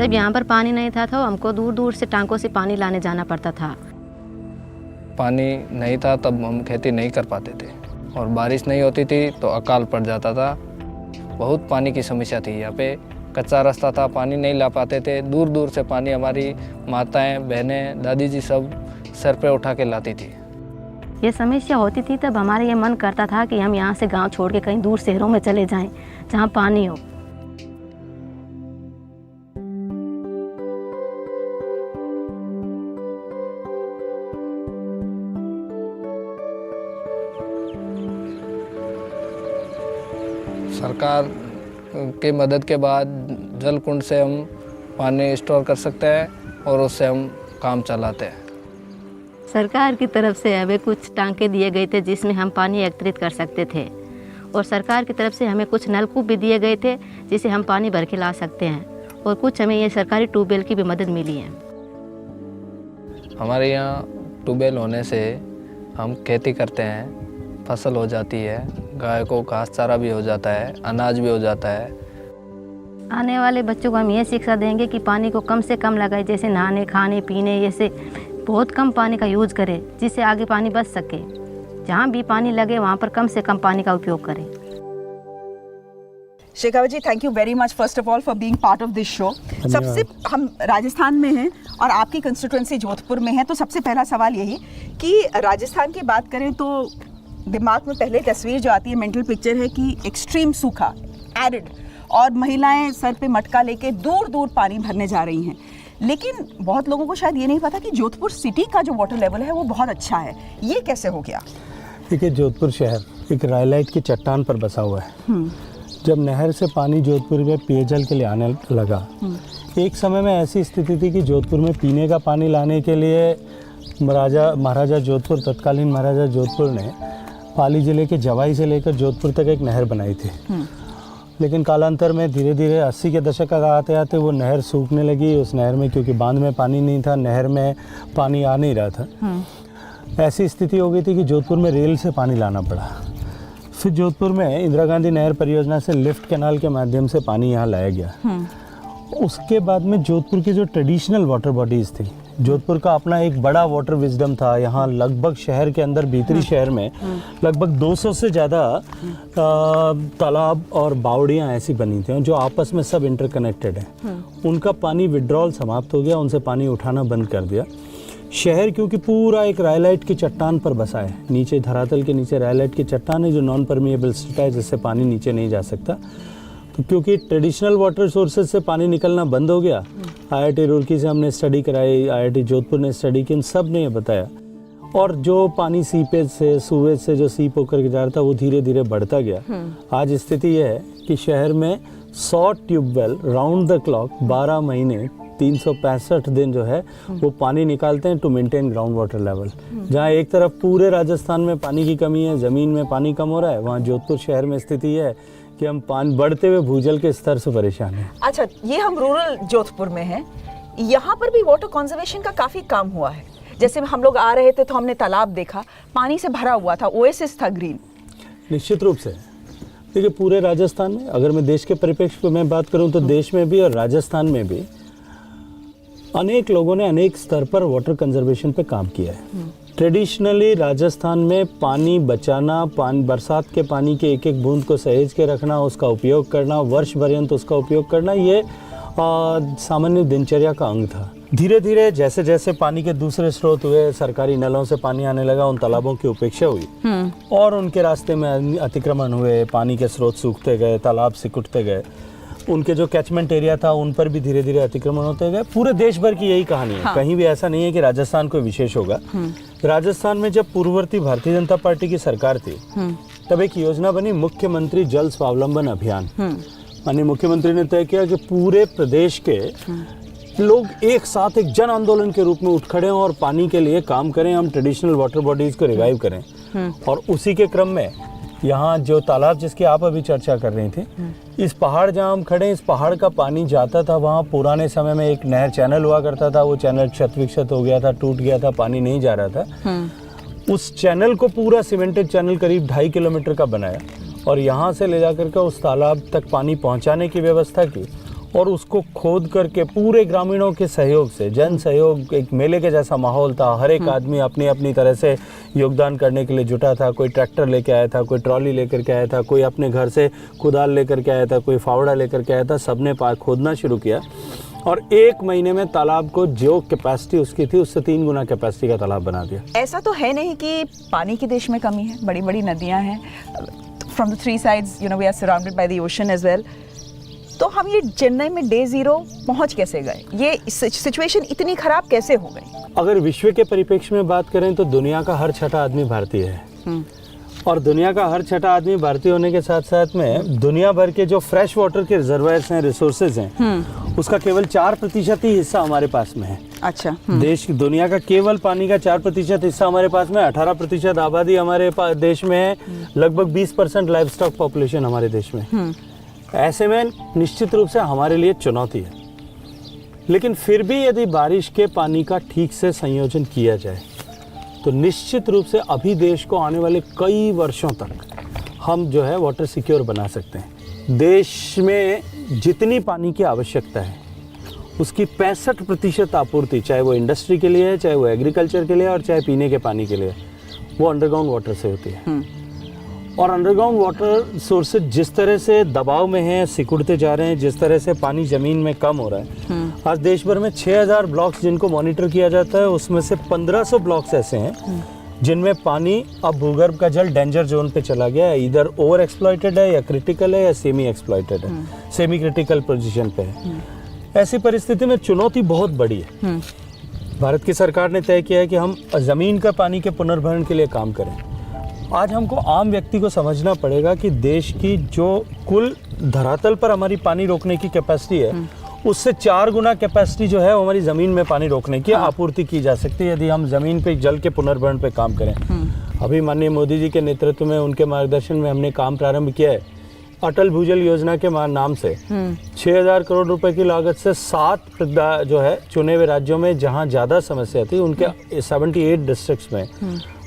जब यहाँ पर पानी नहीं था तो हमको दूर दूर से टांकों से पानी लाने जाना पड़ता था। पानी नहीं था तब हम खेती नहीं कर पाते थे और बारिश नहीं होती थी तो अकाल पड़ जाता था। बहुत पानी की समस्या थी यहाँ पे। कच्चा रास्ता था, पानी नहीं ला पाते थे। दूर दूर से पानी हमारी माताएं, बहनें, दादी जी सब सर पे उठा के लाती थी। ये समस्या होती थी तब हमारे ये मन करता था कि हम यहाँ से गांव छोड़ के कहीं दूर शहरों में चले जाएं जहाँ पानी हो। सरकार की मदद के बाद जल कुंड से हम पानी स्टोर कर सकते हैं और उससे हम काम चलाते हैं। सरकार की तरफ से हमें कुछ टांके दिए गए थे जिसमें हम पानी एकत्रित कर सकते थे और सरकार की तरफ से हमें कुछ नलकूप भी दिए गए थे जिसे हम पानी भर के ला सकते हैं और कुछ हमें ये सरकारी ट्यूबवेल की भी मदद मिली है। हमारे यहाँ ट्यूबवेल होने से हम खेती करते हैं, फसल हो जाती है, गाय को घास चारा भी हो जाता है, अनाज भी हो जाता है। आने वाले बच्चों को हम ये शिक्षा देंगे कि पानी को कम से कम लगाए, जैसे नहाने, खाने, पीने, जैसे बहुत कम पानी का यूज़ करें जिससे आगे पानी बच सके। जहाँ भी पानी लगे वहाँ पर कम से कम पानी का उपयोग करें। Shekhawat ji, thank you very much first of all for being part of this show. सबसे हम राजस्थान में हैं और आपकी कंस्टिट्यूएंसी जोधपुर में है, तो सबसे पहला सवाल यही कि राजस्थान की बात करें तो दिमाग में पहले तस्वीर जो आती है, मेंटल पिक्चर है कि एक्सट्रीम सूखा, एरिड, और महिलाएं सर पे मटका लेके दूर दूर पानी भरने जा रही हैं। लेकिन बहुत लोगों को शायद ये नहीं पता कि जोधपुर सिटी का जो वाटर लेवल है वो बहुत अच्छा है। ये कैसे हो गया? देखिए, जोधपुर शहर एक रायलाइट की चट्टान पर बसा हुआ है। जब नहर से पानी जोधपुर में पेयजल के लिए आने लगा, एक समय में ऐसी स्थिति थी कि जोधपुर में पीने का पानी लाने के लिए महाराजा जोधपुर, तत्कालीन महाराजा जोधपुर ने पाली जिले के जवाई से लेकर जोधपुर तक एक नहर बनाई थी। लेकिन कालांतर में धीरे धीरे 80 के दशक का आते आते वो नहर सूखने लगी। उस नहर में क्योंकि बांध में पानी नहीं था, नहर में पानी आ नहीं रहा था। ऐसी स्थिति हो गई थी कि जोधपुर में रेल से पानी लाना पड़ा। फिर जोधपुर में इंदिरा गांधी नहर परियोजना से लिफ्ट कैनाल के माध्यम से पानी यहाँ लाया गया। उसके बाद में जोधपुर की जो ट्रेडिशनल वाटर बॉडीज़ थी, जोधपुर का अपना एक बड़ा वाटर विजडम था। यहाँ लगभग शहर के अंदर, भीतरी शहर में लगभग 200 से ज़्यादा तालाब और बावड़ियाँ ऐसी बनी थी जो आपस में सब इंटरकनेक्टेड हैं। उनका पानी विड्रॉल समाप्त हो गया, उनसे पानी उठाना बंद कर दिया। शहर क्योंकि पूरा एक रायलाइट की चट्टान पर बसा है, नीचे धरातल के नीचे रायलाइट की चट्टान है जो नॉन परमिएबल स्ट्रटा है, जिससे पानी नीचे नहीं जा सकता। तो क्योंकि ट्रेडिशनल वाटर सोर्सेज से पानी निकलना बंद हो गया, IIT रुड़की से हमने स्टडी कराई, IIT जोधपुर ने स्टडी की, इन सब ने ये बताया। और जो पानी सीपेज से, सूवेज से जो सीप होकर के जा रहा था वो धीरे धीरे बढ़ता गया। आज स्थिति यह है कि शहर में 100 ट्यूबवेल राउंड द क्लॉक 12 महीने 365 दिन जो है वो पानी निकालते हैं to maintain ground water level. जहाँ एक तरफ पूरे राजस्थान में पानी की कमी है, ज़मीन में पानी कम हो रहा है, वहाँ जोधपुर शहर में स्थिति है कि हम पानी बढ़ते हुए भूजल के स्तर से परेशान हैं। अच्छा, ये हम रूरल जोधपुर में हैं, यहाँ पर भी वाटर कंजर्वेशन का काफ़ी काम हुआ है। जैसे हम लोग आ रहे थे तो हमने तालाब देखा, पानी से भरा हुआ था, ओएसिस था ग्रीन। निश्चित रूप से देखिए, पूरे राजस्थान में, अगर मैं देश के परिप्रेक्ष्य में बात करूँ तो देश में भी और राजस्थान में भी अनेक लोगों ने अनेक स्तर पर वाटर कंजर्वेशन पे काम किया है। ट्रेडिशनली राजस्थान में पानी बचाना, बरसात के पानी के एक एक बूंद को सहेज के रखना, उसका उपयोग करना, वर्ष पर्यंत उसका उपयोग करना, ये सामान्य दिनचर्या का अंग था। धीरे धीरे जैसे जैसे पानी के दूसरे स्रोत हुए, सरकारी नलों से पानी आने लगा, उन तालाबों की उपेक्षा हुई और उनके रास्ते में अतिक्रमण हुए, पानी के स्रोत सूखते गए, तालाब सिकुड़ते गए, उनके जो कैचमेंट एरिया था उन पर भी धीरे धीरे अतिक्रमण होते गए। पूरे देश भर की यही कहानी है। कहीं भी ऐसा नहीं है कि राजस्थान कोई विशेष होगा। राजस्थान में जब पूर्ववर्ती भारतीय जनता पार्टी की सरकार थी तब एक योजना बनी, मुख्यमंत्री जल स्वावलंबन अभियान। माननीय मुख्यमंत्री ने तय किया कि पूरे प्रदेश के लोग एक साथ एक जन आंदोलन के रूप में उठ खड़े हों और पानी के लिए काम करें, हम ट्रेडिशनल वाटर बॉडीज को रिवाइव करें। और उसी के क्रम में यहाँ जो तालाब जिसकी आप अभी चर्चा कर रही थी, इस पहाड़ जहाँ हम खड़े हैं, इस पहाड़ का पानी जाता था वहाँ। पुराने समय में एक नहर चैनल हुआ करता था, वो चैनल क्षत विक्षत हो गया था, टूट गया था, पानी नहीं जा रहा था। उस चैनल को पूरा सीमेंटेड चैनल करीब 2.5 किलोमीटर का बनाया और यहाँ से ले जाकर के उस तालाब तक पानी पहुँचाने की व्यवस्था की और उसको खोद करके पूरे ग्रामीणों के सहयोग से, जन सहयोग, एक मेले के जैसा माहौल था। हर एक आदमी अपनी अपनी तरह से योगदान करने के लिए जुटा था। कोई ट्रैक्टर लेके आया था, कोई ट्रॉली लेकर के आया था, कोई अपने घर से कुदाल लेकर के आया था, कोई फावड़ा लेकर के आया था। सबने खोदना शुरू किया और 1 महीने में तालाब को जो कैपेसिटी उसकी थी उससे 3 गुना कैपेसिटी का तालाब बना दिया। ऐसा तो है नहीं कि पानी की देश में कमी है, बड़ी बड़ी नदियां हैं। From the 3 sides we are surrounded by the ocean as well. तो हम ये चेन्नई में डे 0 पहुंच कैसे गए? ये सिचुएशन इतनी खराब कैसे हो गई? अगर विश्व के परिप्रेक्ष्य में बात करें तो दुनिया का हर छठा आदमी भारतीय है और दुनिया का हर छठा आदमी भारतीय होने के साथ साथ में दुनिया भर के जो फ्रेश वाटर के रिजर्वायर्स हैं, रिसोर्सेज हैं, उसका केवल 4% ही हिस्सा हमारे पास में है। अच्छा। दुनिया का केवल पानी का 4% हिस्सा हमारे पास में, 18% आबादी हमारे देश में है, लगभग 20% लाइव स्टॉक पॉपुलेशन हमारे देश में। ऐसे में निश्चित रूप से हमारे लिए चुनौती है, लेकिन फिर भी यदि बारिश के पानी का ठीक से संयोजन किया जाए तो निश्चित रूप से अभी देश को आने वाले कई वर्षों तक हम जो है वाटर सिक्योर बना सकते हैं। देश में जितनी पानी की आवश्यकता है उसकी 65% आपूर्ति, चाहे वो इंडस्ट्री के लिए है, चाहे वो एग्रीकल्चर के लिए और चाहे पीने के पानी के लिए, वो अंडरग्राउंड वाटर से होती है। और अंडरग्राउंड वाटर सोर्सेज जिस तरह से दबाव में हैं, सिकुड़ते जा रहे हैं, जिस तरह से पानी जमीन में कम हो रहा है, आज देश भर में 6000 ब्लॉक्स जिनको मॉनिटर किया जाता है, उसमें से 1500 ब्लॉक्स ऐसे हैं जिनमें पानी अब भूगर्भ का जल डेंजर जोन पे चला गया है। इधर ओवर एक्सप्लॉइटेड है या क्रिटिकल है या सेमी एक्सप्लॉइटेड है, सेमी क्रिटिकल पोजीशन पे है। ऐसी परिस्थिति में चुनौती बहुत बड़ी है। भारत की सरकार ने तय किया है कि हम जमीन का पानी के पुनर्भरण के लिए काम करें। आज हमको आम व्यक्ति को समझना पड़ेगा कि देश की जो कुल धरातल पर हमारी पानी रोकने की कैपेसिटी है, उससे 4 गुना कैपेसिटी जो है वो हमारी ज़मीन में पानी रोकने की आपूर्ति की जा सकती है यदि हम ज़मीन पे जल के पुनर्भरण पे काम करें। अभी माननीय मोदी जी के नेतृत्व में, उनके मार्गदर्शन में हमने काम प्रारंभ किया है अटल भूजल योजना के नाम से। 6000 करोड़ रुपए की लागत से 7 जो है चुने हुए राज्यों में जहाँ ज़्यादा समस्या थी, उनके 78 डिस्ट्रिक्ट्स में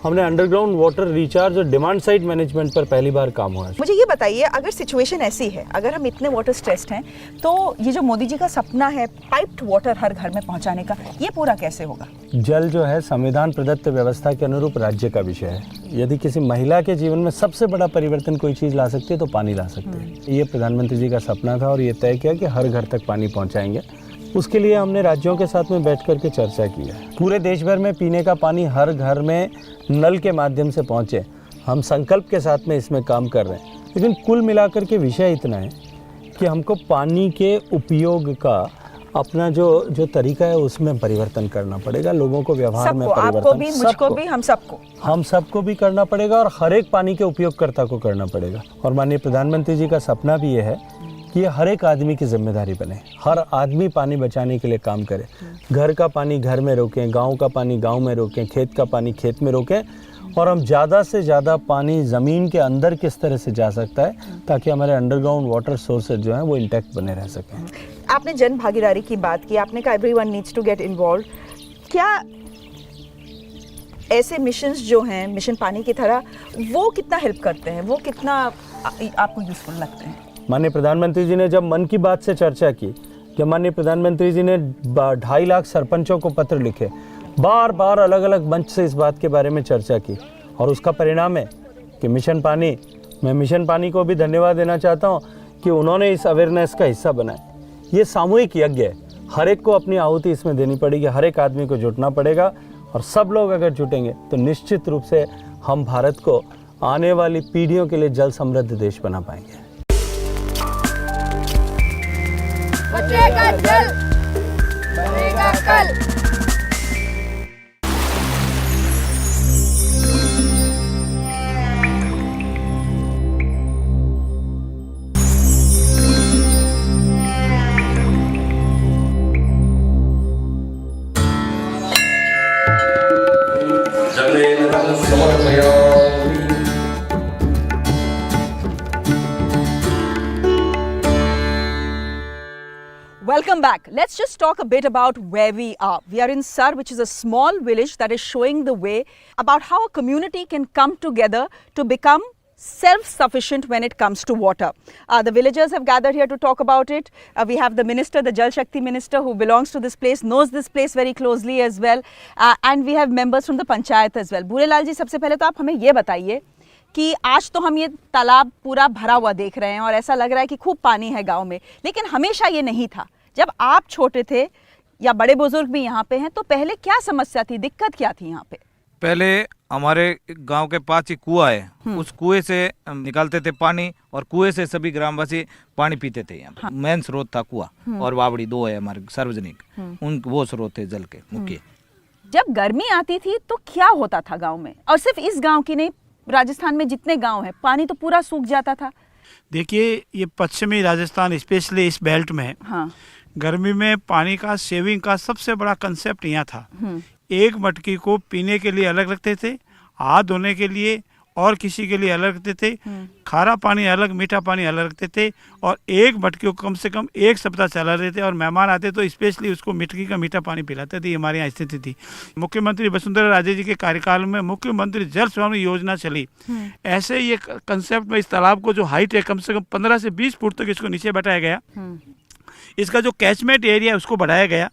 हमने अंडरग्राउंड वाटर रिचार्ज और डिमांड साइड मैनेजमेंट पर पहली बार काम हुआ है। मुझे ये बताइए, अगर सिचुएशन ऐसी है, अगर हम इतने वाटर स्ट्रेस्ड हैं, तो ये जो मोदी जी का सपना है पाइप्ड वाटर हर घर में पहुंचाने का, ये पूरा कैसे होगा? जल जो है संविधान प्रदत्त व्यवस्था के अनुरूप राज्य का विषय है। यदि किसी महिला के जीवन में सबसे बड़ा परिवर्तन कोई चीज़ ला सकती है तो पानी ला सकती है। ये प्रधानमंत्री जी का सपना था और ये तय किया कि हर घर तक पानी पहुँचाएंगे। उसके लिए हमने राज्यों के साथ में बैठ करके चर्चा की है। पूरे देश भर में पीने का पानी हर घर में नल के माध्यम से पहुंचे, हम संकल्प के साथ में इसमें काम कर रहे हैं। लेकिन कुल मिलाकर के विषय इतना है कि हमको पानी के उपयोग का अपना जो तरीका है उसमें परिवर्तन करना पड़ेगा। लोगों को व्यवहार में परिवर्तन, आपको भी, मुझको भी, हम सबको भी करना पड़ेगा और हर एक पानी के उपयोगकर्ता को करना पड़ेगा। और माननीय प्रधानमंत्री जी का सपना भी ये है कि ये हर एक आदमी की जिम्मेदारी बने, हर आदमी पानी बचाने के लिए काम करे। घर का पानी घर में रोकें, गांव का पानी गांव में रोकें, खेत का पानी खेत में रोकें और हम ज़्यादा से ज़्यादा पानी ज़मीन के अंदर किस तरह से जा सकता है ताकि हमारे अंडरग्राउंड वाटर सोर्सेज जो हैं वो इंटैक्ट बने रह सकें। आपने जन भागीदारी की बात की, आपने कहा everyone needs to get involve. क्या ऐसे मिशंस जो हैं, मिशन पानी की तरह, वो कितना हेल्प करते हैं, वो कितना आपको यूजफुल लगते हैं? माननीय प्रधानमंत्री जी ने जब मन की बात से चर्चा की, जब माननीय प्रधानमंत्री जी ने 2.5 लाख सरपंचों को पत्र लिखे, बार बार अलग अलग मंच से इस बात के बारे में चर्चा की और उसका परिणाम है कि मिशन पानी, मैं मिशन पानी को भी धन्यवाद देना चाहता हूँ कि उन्होंने इस अवेयरनेस का हिस्सा बनाया। ये सामूहिक यज्ञ है, हर एक को अपनी आहुति इसमें देनी पड़ेगी, हर एक आदमी को जुटना पड़ेगा और सब लोग अगर जुटेंगे तो निश्चित रूप से हम भारत को आने वाली पीढ़ियों के लिए जल समृद्ध देश बना पाएंगे। बचेगा जल, बनेगा कल। Welcome back. Let's just talk a bit about where we are. We are in Sar, which is a small village that is showing the way about how a community can come together to become self-sufficient when it comes to water. The villagers have gathered here to talk about it. We have the minister, the Jal Shakti minister, who belongs to this place, knows this place very closely as well. And we have members from the panchayat as well. Burelal ji, सबसे पहले तो आप हमें ये बताइए कि आज तो हम ये तालाब पूरा भरा हुआ देख रहे हैं और ऐसा लग रहा है कि खूब पानी है गांव में, लेकिन हमेशा ये नहीं था। जब आप छोटे थे या बड़े बुजुर्ग भी यहाँ पे हैं, तो पहले क्या समस्या थी, दिक्कत क्या थी यहाँ पे? पहले हमारे गांव के पास ही कुआं है, उस कुएं से निकालते थे पानी और कुएं से सभी ग्रामवासी पानी पीते थे। यहाँ मेन स्रोत था कुआं और बावड़ी, दो है हमारे सार्वजनिक, उन वो स्रोत थे जल के मुख्य। जब गर्मी आती थी तो क्या होता था गांव में? और सिर्फ इस गांव की नहीं, राजस्थान में जितने गांव हैं, पानी तो पूरा सूख जाता था। देखिए, ये पश्चिमी राजस्थान स्पेशली इस बेल्ट में हाँ। गर्मी में पानी का सेविंग का सबसे बड़ा कंसेप्ट यहाँ था। एक मटकी को पीने के लिए अलग रखते थे, हाथ धोने के लिए और किसी के लिए अलग रखते थे, खारा पानी अलग, मीठा पानी अलग रखते थे, और एक मटकी को कम से कम एक सप्ताह चला रहे थे। और मेहमान आते तो स्पेशली उसको मटकी का मीठा पानी पिलाते थे। हमारे यहाँ स्थिति थी। मुख्यमंत्री वसुंधरा राजे जी के कार्यकाल में मुख्यमंत्री जल स्वामी योजना चली। ऐसे ये कंसेप्ट में इस तालाब को जो हाइट है, कम से कम 15 से 20 फुट तक इसको नीचे बैठाया गया। इसका जो कैचमेंट एरिया है उसको बढ़ाया गया,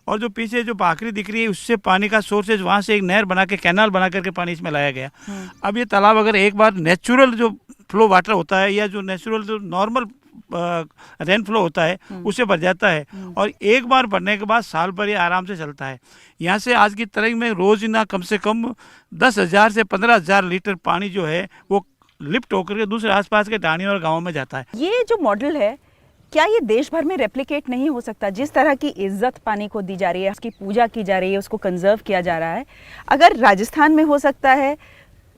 और जो पीछे जो भाखरी दिख रही है उससे पानी का सोर्सेज, वहाँ से एक नहर बना के, कैनाल बना करके पानी इसमें लाया गया। अब ये तालाब अगर एक बार नेचुरल जो फ्लो वाटर होता है या जो नेचुरल जो नॉर्मल रेन फ्लो होता है उससे भर जाता है, और एक बार भरने के बाद साल भर ये आराम से चलता है। यहाँ से आज की तारीख में रोजाना कम से कम 10,000 से 15,000 लीटर पानी जो है वो लिफ्ट होकर के दूसरे आसपास के ढाणियों और गाँवों में जाता है। ये जो मॉडल है, क्या ये देश भर में रेप्लिकेट नहीं हो सकता? जिस तरह की इज्जत पानी को दी जा रही है, उसकी पूजा की जा रही है, उसको कंजर्व किया जा रहा है, अगर राजस्थान में हो सकता है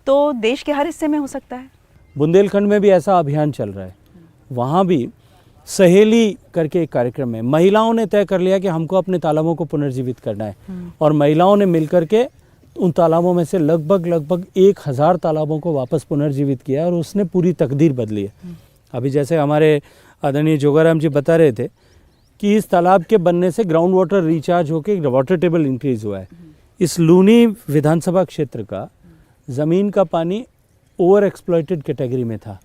तो देश के हर हिस्से में हो सकता है। बुंदेलखंड में भी ऐसा अभियान चल रहा है। वहाँ भी सहेली करके एक कार्यक्रम है। महिलाओं ने तय कर लिया कि हमको अपने तालाबों को पुनर्जीवित करना है, और महिलाओं ने मिलकर के उन तालाबों में से लगभग 1000 तालाबों को वापस पुनर्जीवित किया, और उसने पूरी तकदीर बदली है। अभी जैसे हमारे आदरणीय जोगाराम जी बता रहे थे कि इस तालाब के बनने से ग्राउंड वाटर रिचार्ज होकर वाटर टेबल इंक्रीज हुआ है। इस लूनी विधानसभा क्षेत्र का ज़मीन का पानी ओवर एक्सप्लॉइटेड कैटेगरी में था।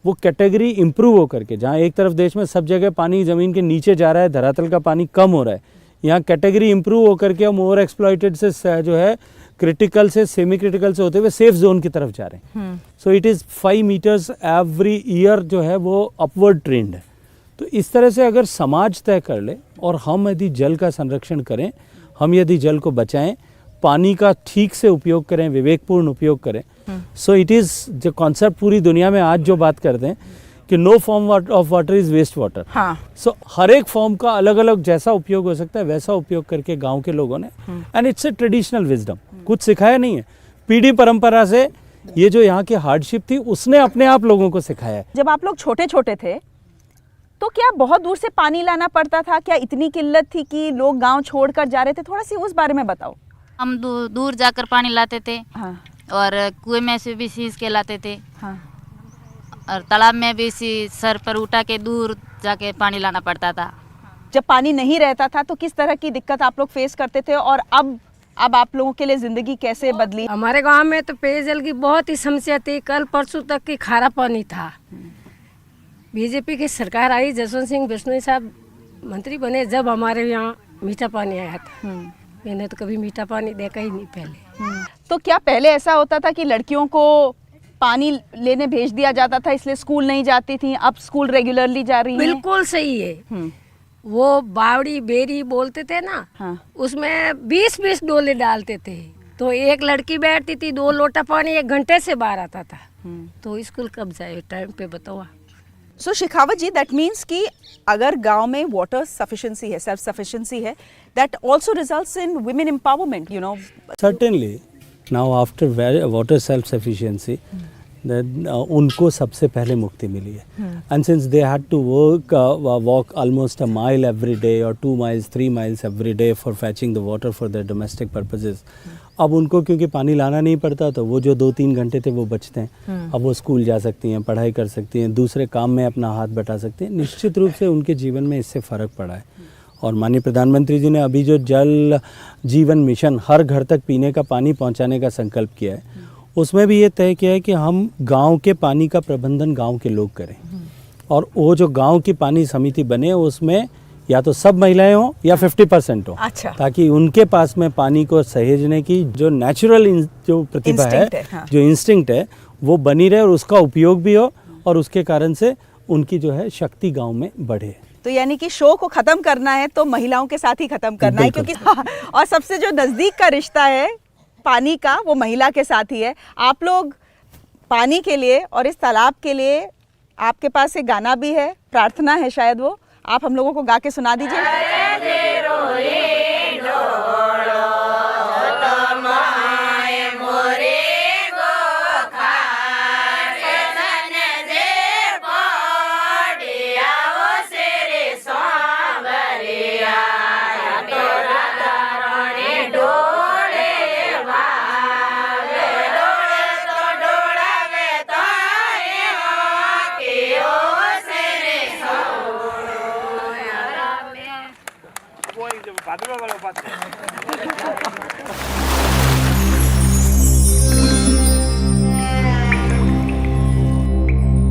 वो कैटेगरी इम्प्रूव होकर के, जहाँ एक तरफ देश में सब जगह पानी ज़मीन के नीचे जा रहा है, धरातल का पानी कम हो रहा है, यहाँ कैटेगरी इम्प्रूव होकर के हम ओवर एक्सप्लॉइटेड से जो है क्रिटिकल से सेमी क्रिटिकल से होते हुए सेफ जोन की तरफ जा रहे हैं। So it is 5 meters every year जो है वो अपवर्ड ट्रेंड है। तो इस तरह से अगर समाज तय कर ले और हम यदि जल का संरक्षण करें, हम यदि जल को बचाएं, पानी का ठीक से उपयोग करें, विवेकपूर्ण उपयोग करें, सो इट इज़ जो कॉन्सेप्ट पूरी दुनिया में आज जो बात करते हैं कि no form of water is waste water. हाँ। सो हर एक फॉर्म का अलग अलग जैसा उपयोग हो सकता है वैसा उपयोग करके गांव के लोगों ने, and it's a traditional wisdom, कुछ सिखाया नहीं है, पीढ़ी परंपरा से ये जो यहाँ की हार्डशिप थी उसने अपने आप लोगों को सिखाया है। जब आप लोग छोटे छोटे थे तो क्या बहुत दूर से पानी लाना पड़ता था? क्या इतनी किल्लत थी कि लोग गांव छोड़कर जा रहे थे? थोड़ा सी उस बारे में बताओ। हम दूर जाकर पानी लाते थे। हाँ। और कुएं में से भी सींच के लाते थे। हाँ। और तालाब में भी सर पर उठा के दूर जाके पानी लाना पड़ता था। जब पानी नहीं रहता था तो किस तरह की दिक्कत आप लोग फेस करते थे, और अब आप लोगों के लिए जिंदगी कैसे बदली? हमारे गांव में तो पेयजल की बहुत ही समस्या थी। कल परसों तक की खारा पानी था। बीजेपी की सरकार आई, जसवंत सिंह बिश्नोई साहब मंत्री बने, जब हमारे यहाँ मीठा पानी आया था। मैंने तो कभी मीठा पानी देखा ही नहीं पहले। तो क्या पहले ऐसा होता था कि लड़कियों को पानी लेने भेज दिया जाता था इसलिए स्कूल नहीं जाती थी, अब स्कूल रेगुलरली जा रही हैं? बिल्कुल सही है। वो बावड़ी बेरी बोलते थे ना। हाँ। उसमें 20-20 डोले डालते थे, तो एक लड़की बैठती थी, 2 लोटा पानी 1 घंटे से बाहर आता था। तो स्कूल कब जाए टाइम पे, बताओ। So Shekhawat ji, that means कि अगर गांव में वाटर सफिशिएंसी है, सेल्फ सफिशिएंसी है, that also results in women empowerment, you know. Certainly now after water self sufficiency उनको सबसे पहले मुक्ति मिली है, and since they had to walk almost a mile every day और 2 miles 3 miles every day for fetching the water for their domestic purposes. अब उनको क्योंकि पानी लाना नहीं पड़ता तो वो जो 2-3 घंटे थे वो बचते हैं। अब वो स्कूल जा सकती हैं, पढ़ाई कर सकती हैं, दूसरे काम में अपना हाथ बटा सकती हैं। निश्चित रूप से उनके जीवन में इससे फ़र्क पड़ा है। और माननीय प्रधानमंत्री जी ने अभी जो जल जीवन मिशन, हर घर तक पीने का पानी पहुंचाने का संकल्प किया है, उसमें भी ये तय किया है कि हम गांव के पानी का प्रबंधन गांव के लोग करें, और वो जो गांव की पानी समिति बने उसमें या तो सब महिलाएं हों या 50% हो, अच्छा। ताकि उनके पास में पानी को सहेजने की जो नेचुरल जो प्रतिभा Instinct है, है, हाँ। जो इंस्टिंक्ट है वो बनी रहे और उसका उपयोग भी हो, और उसके कारण से उनकी जो है शक्ति गांव में बढ़े। तो यानी कि शो को खत्म करना है तो महिलाओं के साथ ही खत्म करना है, बिल्कुल। क्योंकि और सबसे जो नजदीक का रिश्ता है पानी का वो महिला के साथ ही है। आप लोग पानी के लिए और इस तालाब के लिए आपके पास एक गाना भी है, प्रार्थना है शायद, वो आप हम लोगों को गा के सुना दीजिए। वो जब बादल वाला बात है।